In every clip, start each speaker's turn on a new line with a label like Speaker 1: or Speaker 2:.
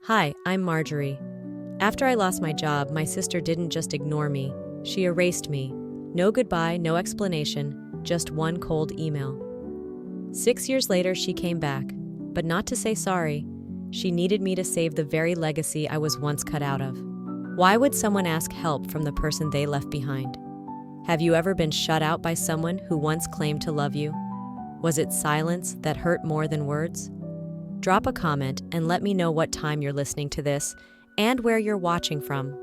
Speaker 1: Hi, I'm Marjorie. After I lost my job, my sister didn't just ignore me, she erased me. No goodbye, no explanation, just one cold email. 6 years later, she came back, but not to say sorry. She needed me to save the very legacy I was once cut out of. Why would someone ask help from the person they left behind? Have you ever been shut out by someone who once claimed to love you? Was it silence that hurt more than words? Drop a comment and let me know what time you're listening to this and where you're watching from.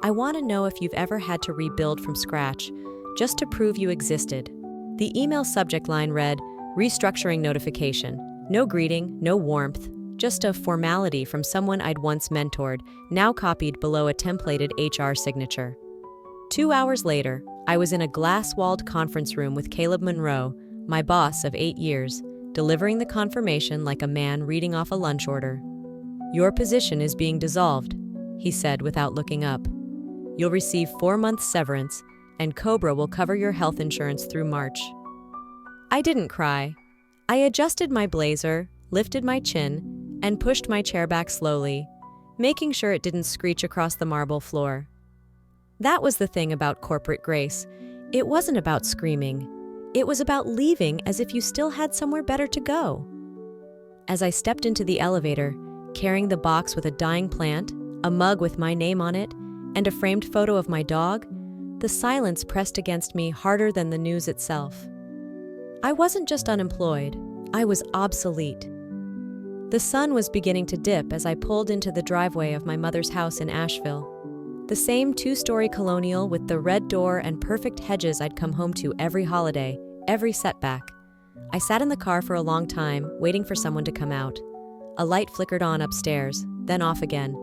Speaker 1: I want to know if you've ever had to rebuild from scratch just to prove you existed. The email subject line read, "Restructuring notification." No greeting, no warmth, just a formality from someone I'd once mentored, now copied below a templated HR signature. 2 hours later, I was in a glass-walled conference room with Caleb Monroe, my boss of 8 years, delivering the confirmation like a man reading off a lunch order. "Your position is being dissolved," he said without looking up. "You'll receive 4 months severance, and Cobra will cover your health insurance through March." I didn't cry. I adjusted my blazer, lifted my chin, and pushed my chair back slowly, making sure it didn't screech across the marble floor. That was the thing about corporate grace. It wasn't about screaming. It was about leaving as if you still had somewhere better to go. As I stepped into the elevator, carrying the box with a dying plant, a mug with my name on it, and a framed photo of my dog, the silence pressed against me harder than the news itself. I wasn't just unemployed, I was obsolete. The sun was beginning to dip as I pulled into the driveway of my mother's house in Asheville. The same 2-story colonial with the red door and perfect hedges I'd come home to every holiday, every setback. I sat in the car for a long time, waiting for someone to come out. A light flickered on upstairs, then off again.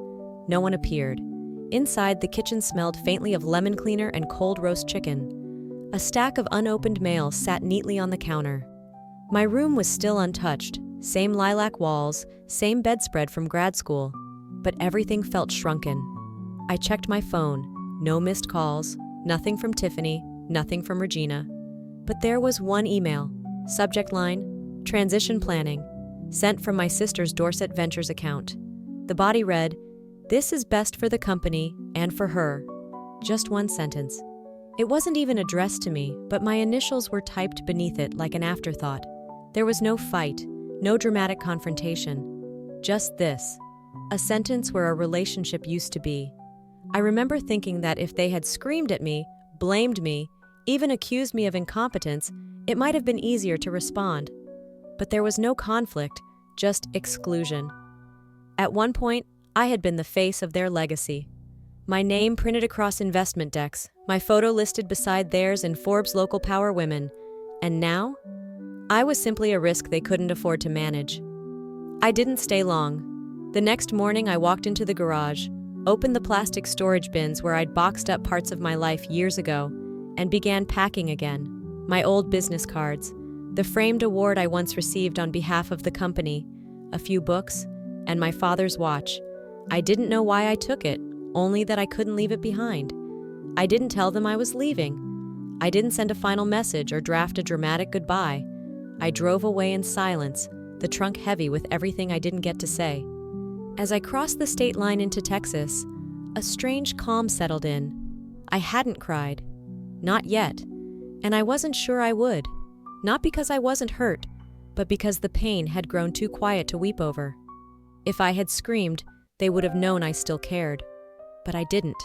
Speaker 1: No one appeared. Inside, the kitchen smelled faintly of lemon cleaner and cold roast chicken. A stack of unopened mail sat neatly on the counter. My room was still untouched, same lilac walls, same bedspread from grad school, but everything felt shrunken. I checked my phone, no missed calls, nothing from Tiffany, nothing from Regina. But there was one email, subject line, "Transition Planning," sent from my sister's Dorset Ventures account. The body read, "This is best for the company and for her." Just one sentence. It wasn't even addressed to me, but my initials were typed beneath it like an afterthought. There was no fight, no dramatic confrontation. Just this, a sentence where a relationship used to be. I remember thinking that if they had screamed at me, blamed me, even accused me of incompetence, it might have been easier to respond. But there was no conflict, just exclusion. At one point, I had been the face of their legacy. My name printed across investment decks, my photo listed beside theirs in Forbes' Local Power Women. And now? I was simply a risk they couldn't afford to manage. I didn't stay long. The next morning, I walked into the garage, opened the plastic storage bins where I'd boxed up parts of my life years ago, and began packing again. My old business cards, the framed award I once received on behalf of the company, a few books, and my father's watch. I didn't know why I took it, only that I couldn't leave it behind. I didn't tell them I was leaving. I didn't send a final message or draft a dramatic goodbye. I drove away in silence, the trunk heavy with everything I didn't get to say. As I crossed the state line into Texas, a strange calm settled in. I hadn't cried. Not yet. And I wasn't sure I would. Not because I wasn't hurt, but because the pain had grown too quiet to weep over. If I had screamed, they would have known I still cared. But I didn't.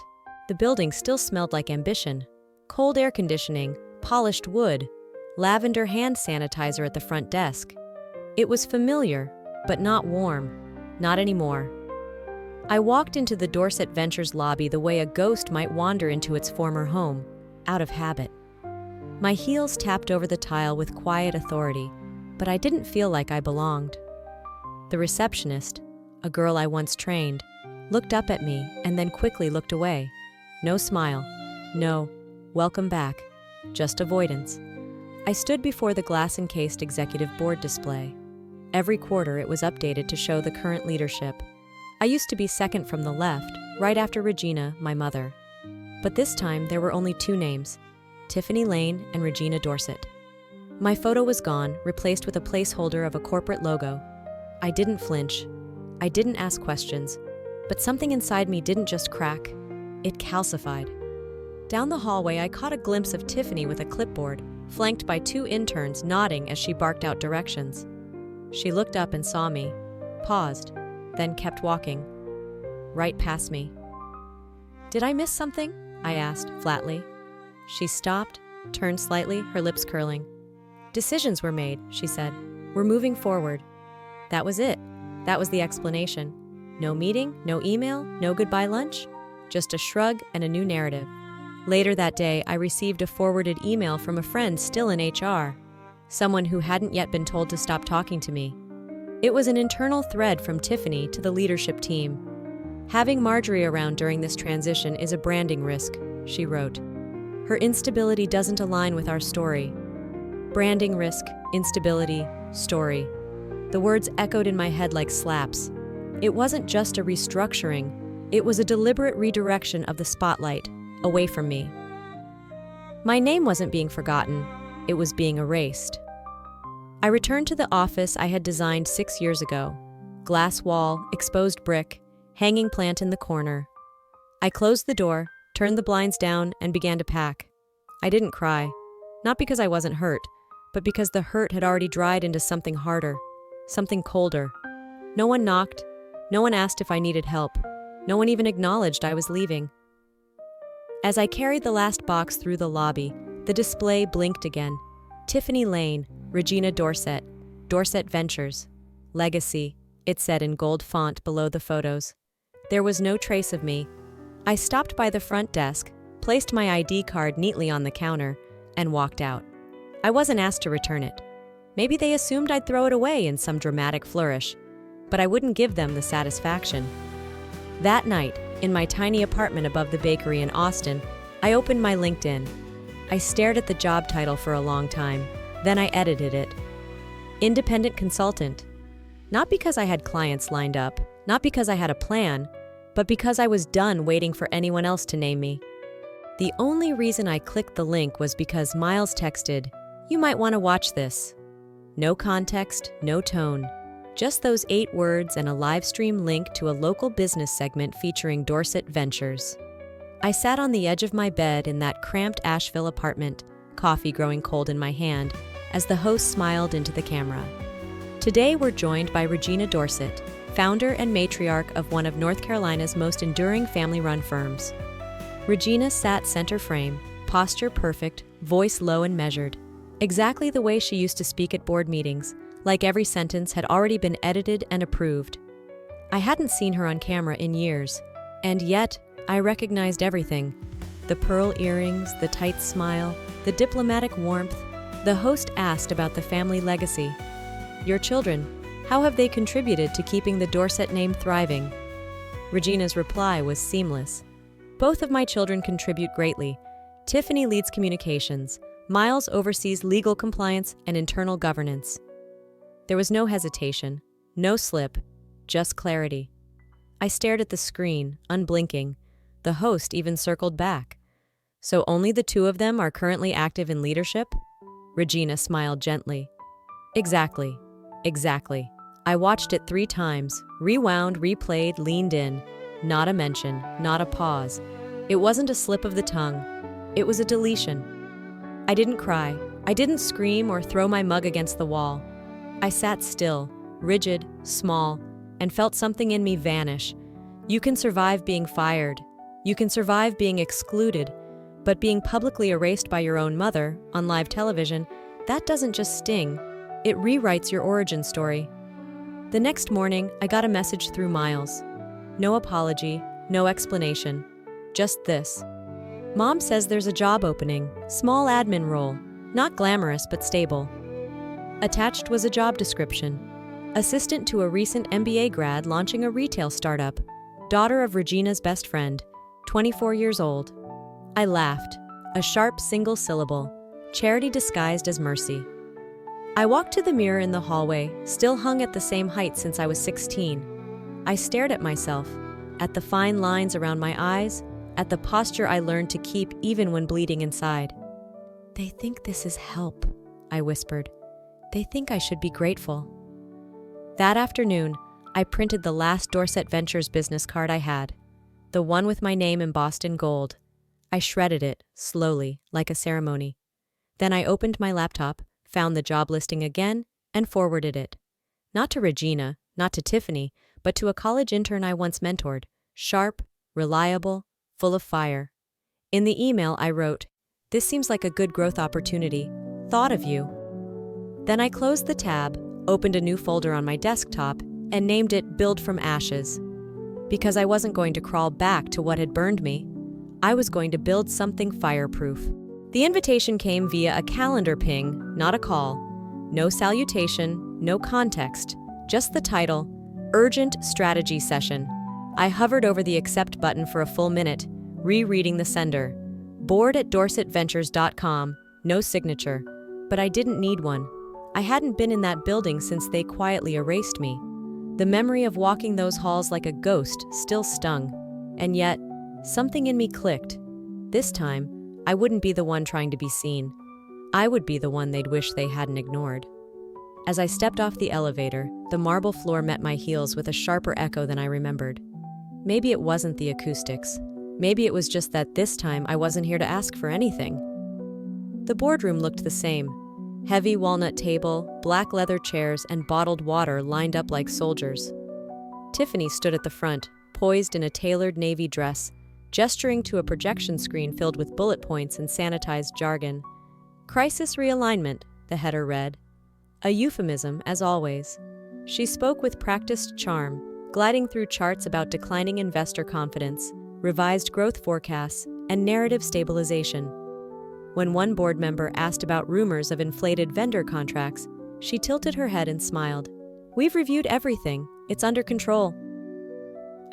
Speaker 1: The building still smelled like ambition. Cold air conditioning, polished wood, lavender hand sanitizer at the front desk. It was familiar, but not warm. Not anymore. I walked into the Dorset Ventures lobby the way a ghost might wander into its former home, out of habit. My heels tapped over the tile with quiet authority, but I didn't feel like I belonged. The receptionist, a girl I once trained, looked up at me and then quickly looked away. No smile. No, welcome back. Just avoidance. I stood before the glass-encased executive board display. Every quarter it was updated to show the current leadership. I used to be second from the left, right after Regina, my mother. But this time there were only 2 names, Tiffany Lane and Regina Dorset. My photo was gone, replaced with a placeholder of a corporate logo. I didn't flinch. I didn't ask questions, But something inside me didn't just crack, it calcified. Down the hallway, I caught a glimpse of Tiffany with a clipboard, flanked by 2 interns nodding as she barked out directions. She looked up and saw me, paused, then kept walking, right past me. "Did I miss something?" I asked, flatly. She stopped, turned slightly, her lips curling. "Decisions were made," she said. "We're moving forward." That was it. That was the explanation. No meeting, no email, no goodbye lunch, just a shrug and a new narrative. Later that day, I received a forwarded email from a friend still in HR, someone who hadn't yet been told to stop talking to me. It was an internal thread from Tiffany to the leadership team. "Having Marjorie around during this transition is a branding risk," she wrote. "Her instability doesn't align with our story." Branding risk, instability, story. The words echoed in my head like slaps. It wasn't just a restructuring, it was a deliberate redirection of the spotlight, away from me. My name wasn't being forgotten, it was being erased. I returned to the office I had designed 6 years ago. Glass wall, exposed brick, hanging plant in the corner. I closed the door, turned the blinds down, and began to pack. I didn't cry, not because I wasn't hurt, but because the hurt had already dried into something harder, something colder. No one knocked, no one asked if I needed help, no one even acknowledged I was leaving. As I carried the last box through the lobby, the display blinked again. Tiffany Lane, Regina Dorset, Dorset Ventures, Legacy, it said in gold font below the photos. There was no trace of me. I stopped by the front desk, placed my ID card neatly on the counter, and walked out. I wasn't asked to return it. Maybe they assumed I'd throw it away in some dramatic flourish, but I wouldn't give them the satisfaction. That night, in my tiny apartment above the bakery in Austin, I opened my LinkedIn. I stared at the job title for a long time, then I edited it. Independent consultant. Not because I had clients lined up, not because I had a plan, but because I was done waiting for anyone else to name me. The only reason I clicked the link was because Miles texted, "You might want to watch this." No context, no tone. Just those 8 words and a live stream link to a local business segment featuring Dorset Ventures. I sat on the edge of my bed in that cramped Asheville apartment, coffee growing cold in my hand, as the host smiled into the camera. Today we're joined by Regina Dorset, founder and matriarch of one of North Carolina's most enduring family-run firms. Regina sat center frame, posture perfect, voice low and measured. Exactly the way she used to speak at board meetings, like every sentence had already been edited and approved. I hadn't seen her on camera in years, and yet I recognized everything. The pearl earrings, the tight smile, the diplomatic warmth. The host asked about the family legacy. "Your children, how have they contributed to keeping the Dorset name thriving?" Regina's reply was seamless. "Both of my children contribute greatly. Tiffany leads communications. Miles oversees legal compliance and internal governance." There was no hesitation, no slip, just clarity. I stared at the screen, unblinking. The host even circled back. "So only the 2 of them are currently active in leadership?" Regina smiled gently. Exactly. I watched it 3 times, rewound, replayed, leaned in. Not a mention, not a pause. It wasn't a slip of the tongue. It was a deletion. I didn't cry. I didn't scream or throw my mug against the wall. I sat still, rigid, small, and felt something in me vanish. You can survive being fired. You can survive being excluded. But being publicly erased by your own mother, on live television, that doesn't just sting. It rewrites your origin story. The next morning, I got a message through Miles. No apology, no explanation. Just this. "Mom says there's a job opening, small admin role, not glamorous but stable." Attached was a job description. Assistant to a recent MBA grad launching a retail startup, daughter of Regina's best friend, 24 years old. I laughed, a sharp single syllable, charity disguised as mercy. I walked to the mirror in the hallway, still hung at the same height since I was 16. I stared at myself, at the fine lines around my eyes, at the posture I learned to keep even when bleeding inside. "They think this is help," I whispered. "They think I should be grateful." That afternoon, I printed the last Dorset Ventures business card I had, the one with my name embossed in gold. I shredded it, slowly, like a ceremony. Then I opened my laptop, found the job listing again, and forwarded it. Not to Regina, not to Tiffany, but to a college intern I once mentored, sharp, reliable, full of fire. In the email I wrote, "This seems like a good growth opportunity. Thought of you." Then I closed the tab, opened a new folder on my desktop, and named it Build from Ashes. Because I wasn't going to crawl back to what had burned me. I was going to build something fireproof. The invitation came via a calendar ping, not a call. No salutation, no context, just the title, Urgent Strategy Session. I hovered over the accept button for a full minute, rereading the sender. board@dorsetventures.com, no signature. But I didn't need one. I hadn't been in that building since they quietly erased me. The memory of walking those halls like a ghost still stung. And yet, something in me clicked. This time, I wouldn't be the one trying to be seen. I would be the one they'd wish they hadn't ignored. As I stepped off the elevator, the marble floor met my heels with a sharper echo than I remembered. Maybe it wasn't the acoustics. Maybe it was just that this time I wasn't here to ask for anything. The boardroom looked the same. Heavy walnut table, black leather chairs, and bottled water lined up like soldiers. Tiffany stood at the front, poised in a tailored navy dress, gesturing to a projection screen filled with bullet points and sanitized jargon. Crisis realignment, the header read. A euphemism, as always. She spoke with practiced charm, gliding through charts about declining investor confidence, revised growth forecasts, and narrative stabilization. When one board member asked about rumors of inflated vendor contracts, she tilted her head and smiled. "We've reviewed everything. It's under control."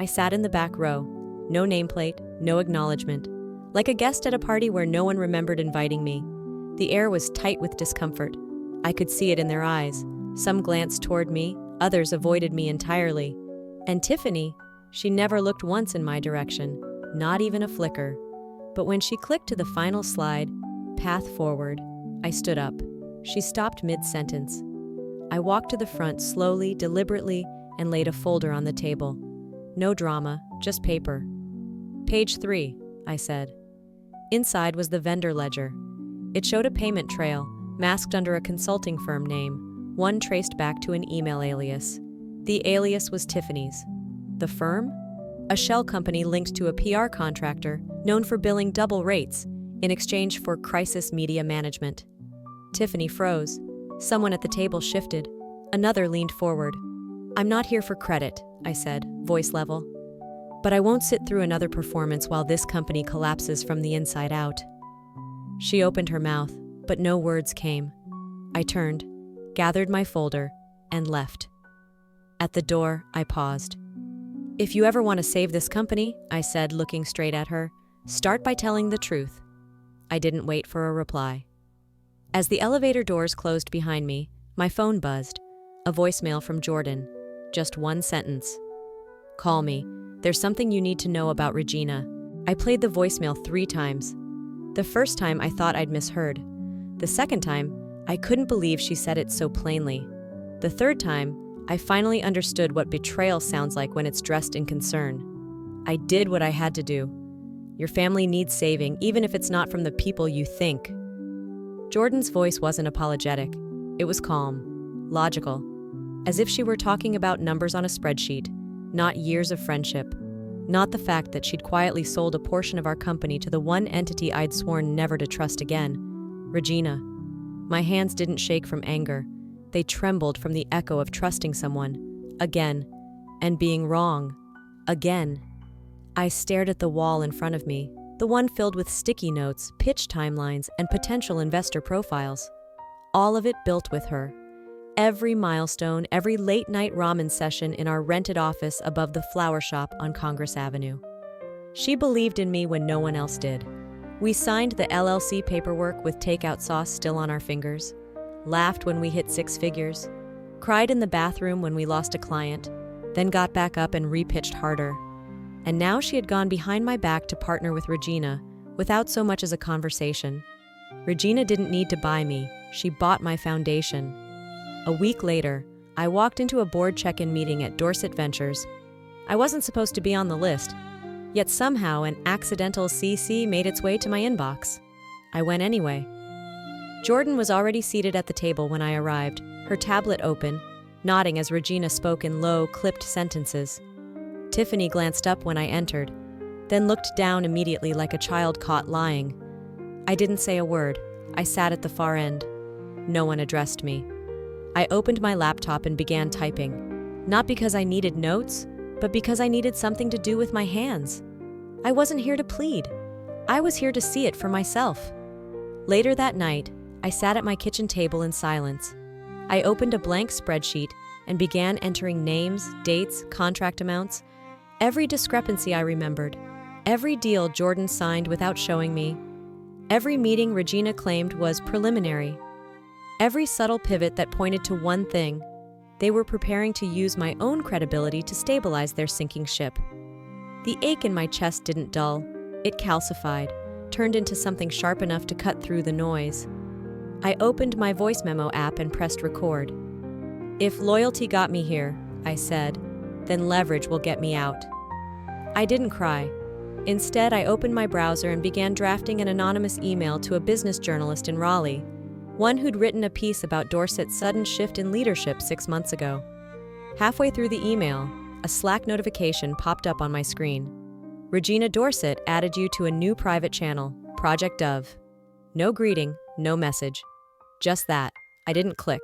Speaker 1: I sat in the back row. No nameplate, no acknowledgement. Like a guest at a party where no one remembered inviting me. The air was tight with discomfort. I could see it in their eyes. Some glanced toward me, others avoided me entirely. And Tiffany, she never looked once in my direction, not even a flicker. But when she clicked to the final slide, Path Forward, I stood up. She stopped mid-sentence. I walked to the front slowly, deliberately, and laid a folder on the table. No drama, just paper. "Page 3, I said. Inside was the vendor ledger. It showed a payment trail, masked under a consulting firm name, one traced back to an email alias. The alias was Tiffany's. The firm? A shell company linked to a PR contractor known for billing double rates in exchange for crisis media management. Tiffany froze. Someone at the table shifted. Another leaned forward. "I'm not here for credit," I said, voice level. "But I won't sit through another performance while this company collapses from the inside out." She opened her mouth, but no words came. I turned, gathered my folder, and left. At the door, I paused. "If you ever want to save this company," I said, looking straight at her, "start by telling the truth." I didn't wait for a reply. As the elevator doors closed behind me, my phone buzzed. A voicemail from Jordan. Just one sentence. "Call me. There's something you need to know about Regina." I played the voicemail 3 times. The first time I thought I'd misheard. The second time, I couldn't believe she said it so plainly. The third time, I finally understood what betrayal sounds like when it's dressed in concern. I did what I had to do. Your family needs saving, even if it's not from the people you think. Jordan's voice wasn't apologetic. It was calm, logical, as if she were talking about numbers on a spreadsheet, not years of friendship, not the fact that she'd quietly sold a portion of our company to the one entity I'd sworn never to trust again, Regina. My hands didn't shake from anger. They trembled from the echo of trusting someone, again, and being wrong, again. I stared at the wall in front of me, the one filled with sticky notes, pitch timelines, and potential investor profiles. All of it built with her. Every milestone, every late-night ramen session in our rented office above the flower shop on Congress Avenue. She believed in me when no one else did. We signed the LLC paperwork with takeout sauce still on our fingers, laughed when we hit 6 figures, cried in the bathroom when we lost a client, then got back up and repitched harder. And now she had gone behind my back to partner with Regina, without so much as a conversation. Regina didn't need to buy me, she bought my foundation. A week later, I walked into a board check-in meeting at Dorset Ventures. I wasn't supposed to be on the list, yet somehow an accidental CC made its way to my inbox. I went anyway. Jordan was already seated at the table when I arrived, her tablet open, nodding as Regina spoke in low, clipped sentences. Tiffany glanced up when I entered, then looked down immediately like a child caught lying. I didn't say a word. I sat at the far end. No one addressed me. I opened my laptop and began typing, not because I needed notes, but because I needed something to do with my hands. I wasn't here to plead. I was here to see it for myself. Later that night, I sat at my kitchen table in silence. I opened a blank spreadsheet and began entering names, dates, contract amounts, every discrepancy I remembered, every deal Jordan signed without showing me, every meeting Regina claimed was preliminary, every subtle pivot that pointed to one thing: they were preparing to use my own credibility to stabilize their sinking ship. The ache in my chest didn't dull. It calcified, turned into something sharp enough to cut through the noise. I opened my voice memo app and pressed record. "If loyalty got me here," I said, "then leverage will get me out." I didn't cry. Instead, I opened my browser and began drafting an anonymous email to a business journalist in Raleigh, one who'd written a piece about Dorset's sudden shift in leadership 6 months ago. Halfway through the email, a Slack notification popped up on my screen. "Regina Dorset added you to a new private channel, Project Dove." No greeting, no message. Just that. I didn't click.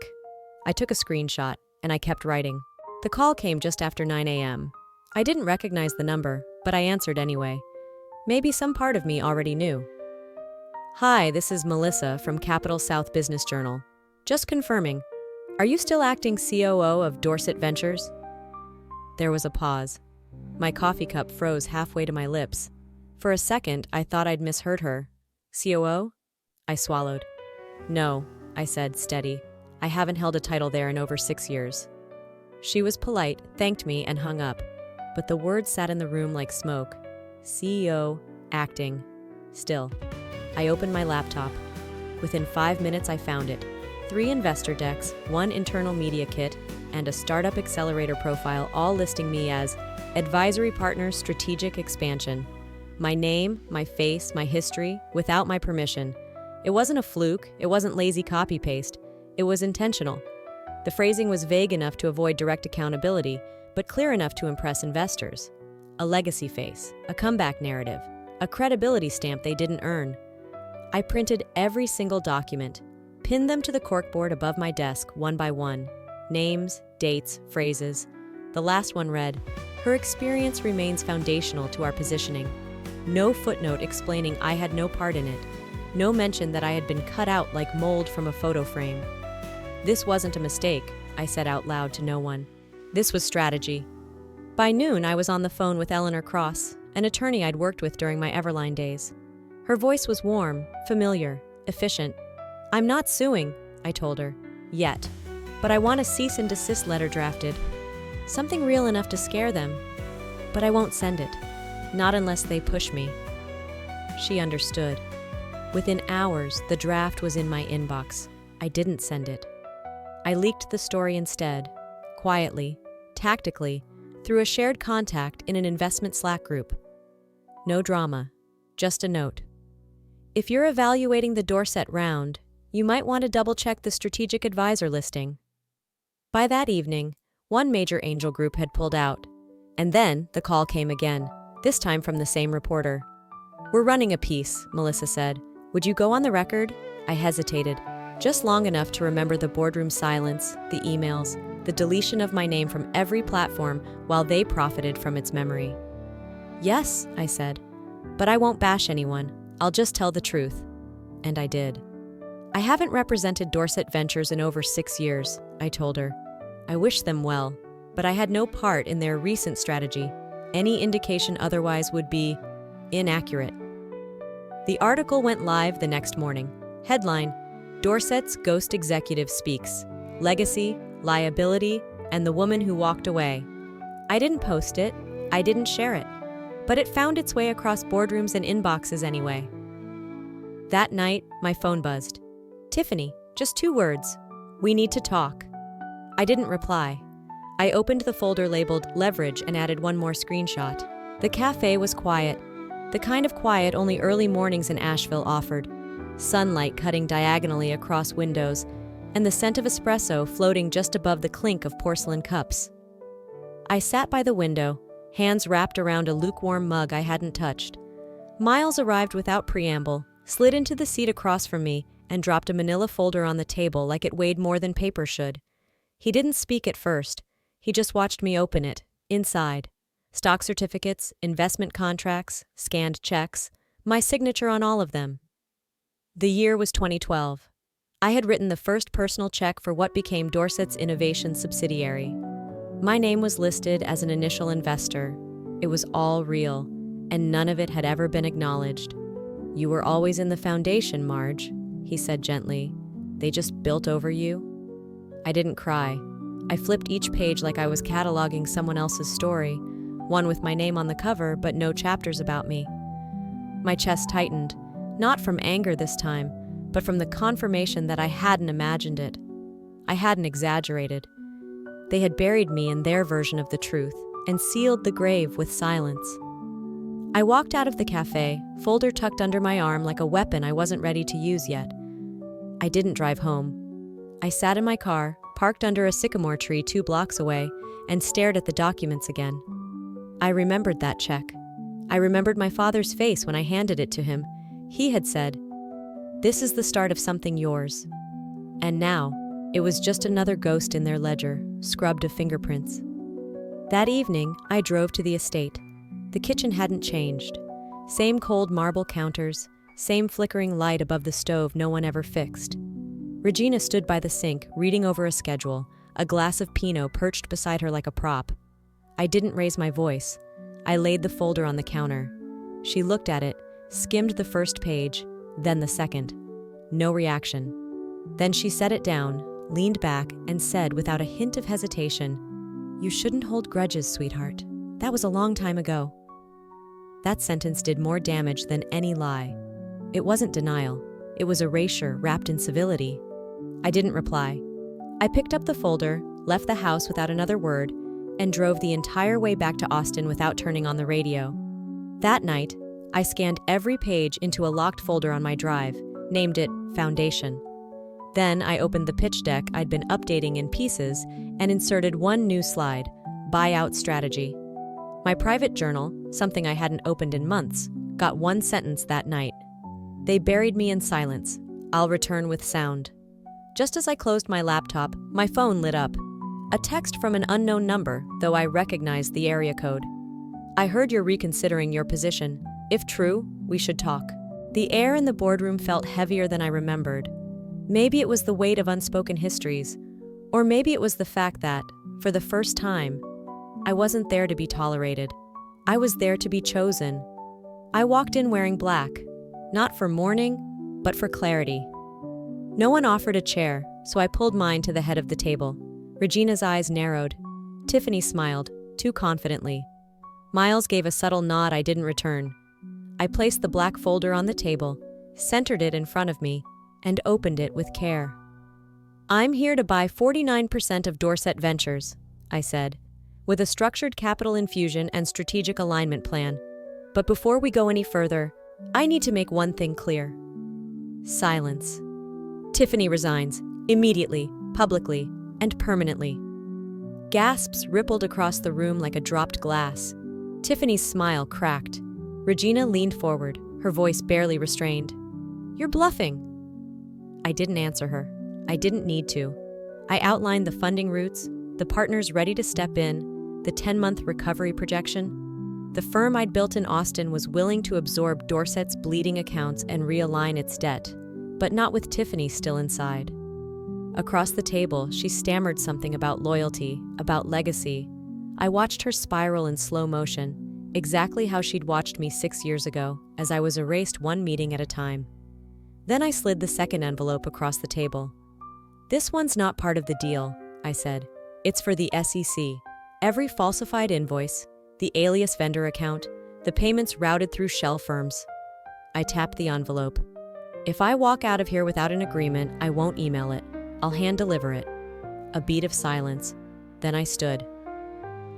Speaker 1: I took a screenshot, and I kept writing. The call came just after 9 a.m. I didn't recognize the number, but I answered anyway. Maybe some part of me already knew. "Hi, this is Melissa from Capital South Business Journal. Just confirming, are you still acting COO of Dorset Ventures?" There was a pause. My coffee cup froze halfway to my lips. For a second, I thought I'd misheard her. "COO?" I swallowed. "No," I said, steady. "I haven't held a title there in over 6 years." She was polite, thanked me, and hung up. But the words sat in the room like smoke. CEO, acting. Still. I opened my laptop. Within 5 minutes, I found it. 3 investor decks, 1 internal media kit, and a startup accelerator profile, all listing me as Advisory Partner Strategic Expansion. My name, my face, my history, without my permission. It wasn't a fluke, it wasn't lazy copy-paste. It was intentional. The phrasing was vague enough to avoid direct accountability, but clear enough to impress investors. A legacy face, a comeback narrative, a credibility stamp they didn't earn. I printed every single document, pinned them to the corkboard above my desk one by one. Names, dates, phrases. The last one read, "Her experience remains foundational to our positioning." No footnote explaining I had no part in it. No mention that I had been cut out like mold from a photo frame. "This wasn't a mistake," I said out loud to no one. "This was strategy." By noon, I was on the phone with Eleanor Cross, an attorney I'd worked with during my Everline days. Her voice was warm, familiar, efficient. "I'm not suing," I told her, "yet. But I want a cease and desist letter drafted. Something real enough to scare them. But I won't send it. Not unless they push me." She understood. Within hours, the draft was in my inbox. I didn't send it. I leaked the story instead, quietly, tactically, through a shared contact in an investment Slack group. No drama, just a note. If you're evaluating the Dorset round, you might want to double-check the strategic advisor listing. By that evening, one major angel group had pulled out. And then the call came again, this time from the same reporter. "We're running a piece," Melissa said. "Would you go on the record?" I hesitated, just long enough to remember the boardroom silence, the emails, the deletion of my name from every platform while they profited from its memory. "Yes," I said, "but I won't bash anyone. I'll just tell the truth." And I did. "I haven't represented Dorset Ventures in over 6 years," I told her. "I wish them well, but I had no part in their recent strategy. Any indication otherwise would be inaccurate." The article went live the next morning. Headline: Dorset's Ghost Executive Speaks. Legacy, Liability, and the Woman Who Walked Away. I didn't post it. I didn't share it. But it found its way across boardrooms and inboxes anyway. That night, my phone buzzed. "Tiffany, just 2 words. We need to talk." I didn't reply. I opened the folder labeled Leverage and added one more screenshot. The cafe was quiet, the kind of quiet only early mornings in Asheville offered. Sunlight cutting diagonally across windows, and the scent of espresso floating just above the clink of porcelain cups. I sat by the window, hands wrapped around a lukewarm mug I hadn't touched. Miles arrived without preamble, slid into the seat across from me, and dropped a manila folder on the table like it weighed more than paper should. He didn't speak at first. He just watched me open it, inside. Stock certificates, investment contracts, scanned checks, my signature on all of them. The year was 2012. I had written the first personal check for what became Dorset's innovation subsidiary. My name was listed as an initial investor. It was all real, and none of it had ever been acknowledged. "You were always in the foundation, Marge," he said gently. "They just built over you." I didn't cry. I flipped each page like I was cataloging someone else's story, one with my name on the cover but no chapters about me. My chest tightened, not from anger this time, but from the confirmation that I hadn't imagined it. I hadn't exaggerated. They had buried me in their version of the truth and sealed the grave with silence. I walked out of the cafe, folder tucked under my arm like a weapon I wasn't ready to use yet. I didn't drive home. I sat in my car, parked under a sycamore tree 2 blocks away, and stared at the documents again. I remembered that check. I remembered my father's face when I handed it to him. He had said, "This is the start of something yours." And now, it was just another ghost in their ledger, scrubbed of fingerprints. That evening, I drove to the estate. The kitchen hadn't changed. Same cold marble counters, same flickering light above the stove no one ever fixed. Regina stood by the sink, reading over a schedule, a glass of Pinot perched beside her like a prop. I didn't raise my voice. I laid the folder on the counter. She looked at it, skimmed the first page, then the second. No reaction. Then she set it down, leaned back, and said without a hint of hesitation, "You shouldn't hold grudges, sweetheart. That was a long time ago." That sentence did more damage than any lie. It wasn't denial. It was erasure wrapped in civility. I didn't reply. I picked up the folder, left the house without another word, and drove the entire way back to Austin without turning on the radio. That night, I scanned every page into a locked folder on my drive, named it Foundation. Then I opened the pitch deck I'd been updating in pieces and inserted one new slide, Buyout Strategy. My private journal, something I hadn't opened in months, got one sentence that night. "They buried me in silence. I'll return with sound." Just as I closed my laptop, my phone lit up. A text from an unknown number, though I recognized the area code. "I heard you're reconsidering your position. If true, we should talk." The air in the boardroom felt heavier than I remembered. Maybe it was the weight of unspoken histories, or maybe it was the fact that, for the first time, I wasn't there to be tolerated. I was there to be chosen. I walked in wearing black, not for mourning, but for clarity. No one offered a chair, so I pulled mine to the head of the table. Regina's eyes narrowed. Tiffany smiled, too confidently. Miles gave a subtle nod I didn't return. I placed the black folder on the table, centered it in front of me, and opened it with care. "I'm here to buy 49% of Dorset Ventures," I said, "with a structured capital infusion and strategic alignment plan. But before we go any further, I need to make one thing clear." Silence. "Tiffany resigns, immediately, publicly, and permanently." Gasps rippled across the room like a dropped glass. Tiffany's smile cracked. Regina leaned forward, her voice barely restrained. "You're bluffing." I didn't answer her. I didn't need to. I outlined the funding routes, the partners ready to step in, the 10-month recovery projection. The firm I'd built in Austin was willing to absorb Dorset's bleeding accounts and realign its debt, but not with Tiffany still inside. Across the table, she stammered something about loyalty, about legacy. I watched her spiral in slow motion, exactly how she'd watched me 6 years ago, as I was erased one meeting at a time. Then I slid the second envelope across the table. "This one's not part of the deal," I said. "It's for the SEC. Every falsified invoice, the alias vendor account, the payments routed through shell firms." I tapped the envelope. "If I walk out of here without an agreement, I won't email it. I'll hand deliver it." A beat of silence. Then I stood.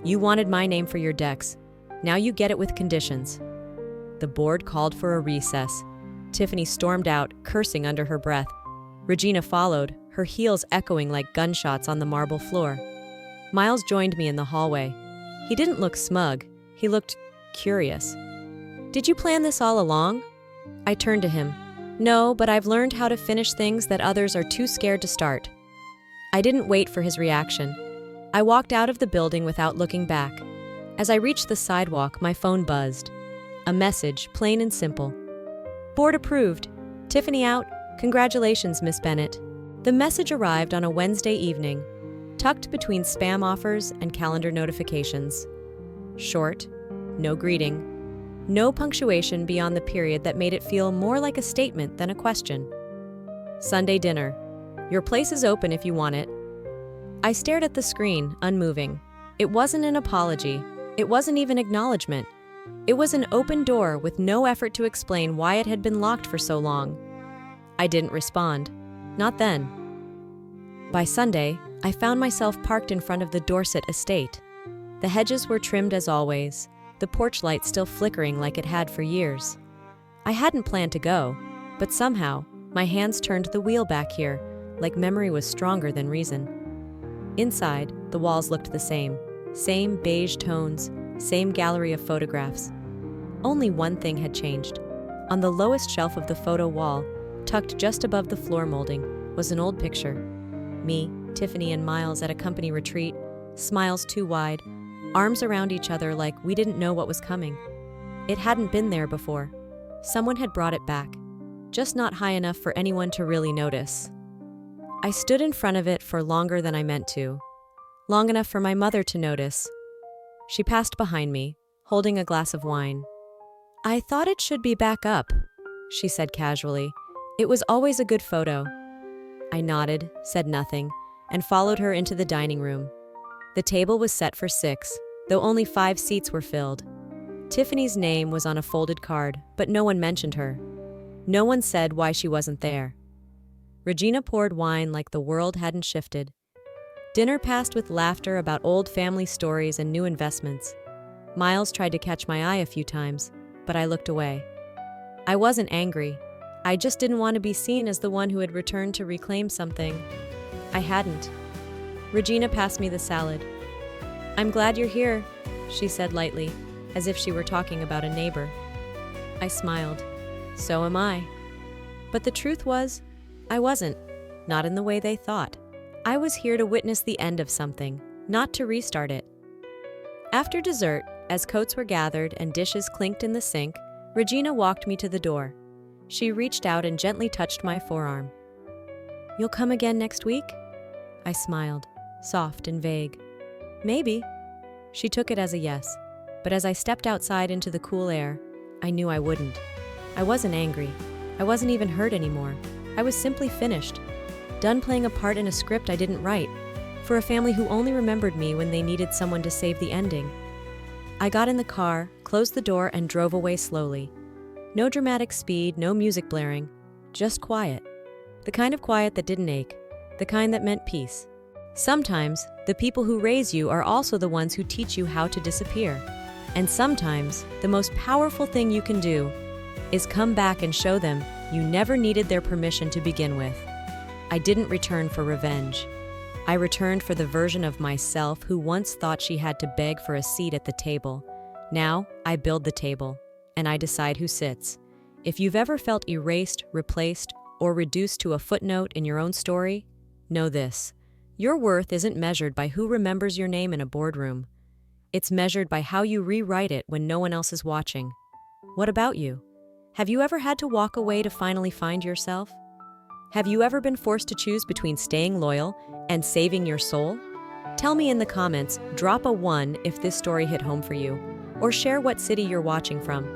Speaker 1: "You wanted my name for your decks. Now you get it with conditions." The board called for a recess. Tiffany stormed out, cursing under her breath. Regina followed, her heels echoing like gunshots on the marble floor. Miles joined me in the hallway. He didn't look smug. He looked curious. "Did you plan this all along?" I turned to him. "No, but I've learned how to finish things that others are too scared to start." I didn't wait for his reaction. I walked out of the building without looking back. As I reached the sidewalk, my phone buzzed. A message, plain and simple. "Board approved. Tiffany out. Congratulations, Miss Bennett." The message arrived on a Wednesday evening, tucked between spam offers and calendar notifications. Short, no greeting, no punctuation beyond the period that made it feel more like a statement than a question. "Sunday dinner. Your place is open if you want it." I stared at the screen, unmoving. It wasn't an apology. It wasn't even acknowledgement. It was an open door with no effort to explain why it had been locked for so long. I didn't respond. Not then. By Sunday, I found myself parked in front of the Dorset estate. The hedges were trimmed as always, the porch light still flickering like it had for years. I hadn't planned to go, but somehow, my hands turned the wheel back here, like memory was stronger than reason. Inside, the walls looked the same beige tones, same gallery of photographs. Only one thing had changed. On the lowest shelf of the photo wall, tucked just above the floor molding, was an old picture. Me, Tiffany, and Miles at a company retreat, smiles too wide, arms around each other like we didn't know what was coming. It hadn't been there before. Someone had brought it back, just not high enough for anyone to really notice. I stood in front of it for longer than I meant to, long enough for my mother to notice. She passed behind me, holding a glass of wine. "I thought it should be back up," she said casually. "It was always a good photo." I nodded, said nothing, and followed her into the dining room. The table was set for 6, though only 5 seats were filled. Tiffany's name was on a folded card, but no one mentioned her. No one said why she wasn't there. Regina poured wine like the world hadn't shifted. Dinner passed with laughter about old family stories and new investments. Miles tried to catch my eye a few times, but I looked away. I wasn't angry. I just didn't want to be seen as the one who had returned to reclaim something I hadn't. Regina passed me the salad. "I'm glad you're here," she said lightly, as if she were talking about a neighbor. I smiled. So am I. But the truth was, I wasn't. Not in the way they thought. I was here to witness the end of something, not to restart it. After dessert, as coats were gathered and dishes clinked in the sink, Regina walked me to the door. She reached out and gently touched my forearm. "You'll come again next week?" I smiled, soft and vague. "Maybe." She took it as a yes, but as I stepped outside into the cool air, I knew I wouldn't. I wasn't angry. I wasn't even hurt anymore. I was simply finished. Done playing a part in a script I didn't write, for a family who only remembered me when they needed someone to save the ending. I got in the car, closed the door, and drove away slowly. No dramatic speed, no music blaring, just quiet. The kind of quiet that didn't ache, the kind that meant peace. Sometimes, the people who raise you are also the ones who teach you how to disappear. And sometimes, the most powerful thing you can do is come back and show them you never needed their permission to begin with. I didn't return for revenge. I returned for the version of myself who once thought she had to beg for a seat at the table. Now, I build the table, and I decide who sits. If you've ever felt erased, replaced, or reduced to a footnote in your own story, know this. Your worth isn't measured by who remembers your name in a boardroom. It's measured by how you rewrite it when no one else is watching. What about you? Have you ever had to walk away to finally find yourself? Have you ever been forced to choose between staying loyal and saving your soul? Tell me in the comments, drop a 1 if this story hit home for you, or share what city you're watching from.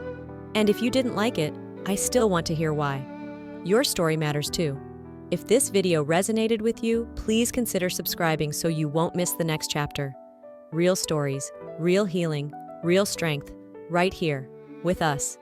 Speaker 1: And if you didn't like it, I still want to hear why. Your story matters too. If this video resonated with you, please consider subscribing so you won't miss the next chapter. Real stories, real healing, real strength, right here, with us.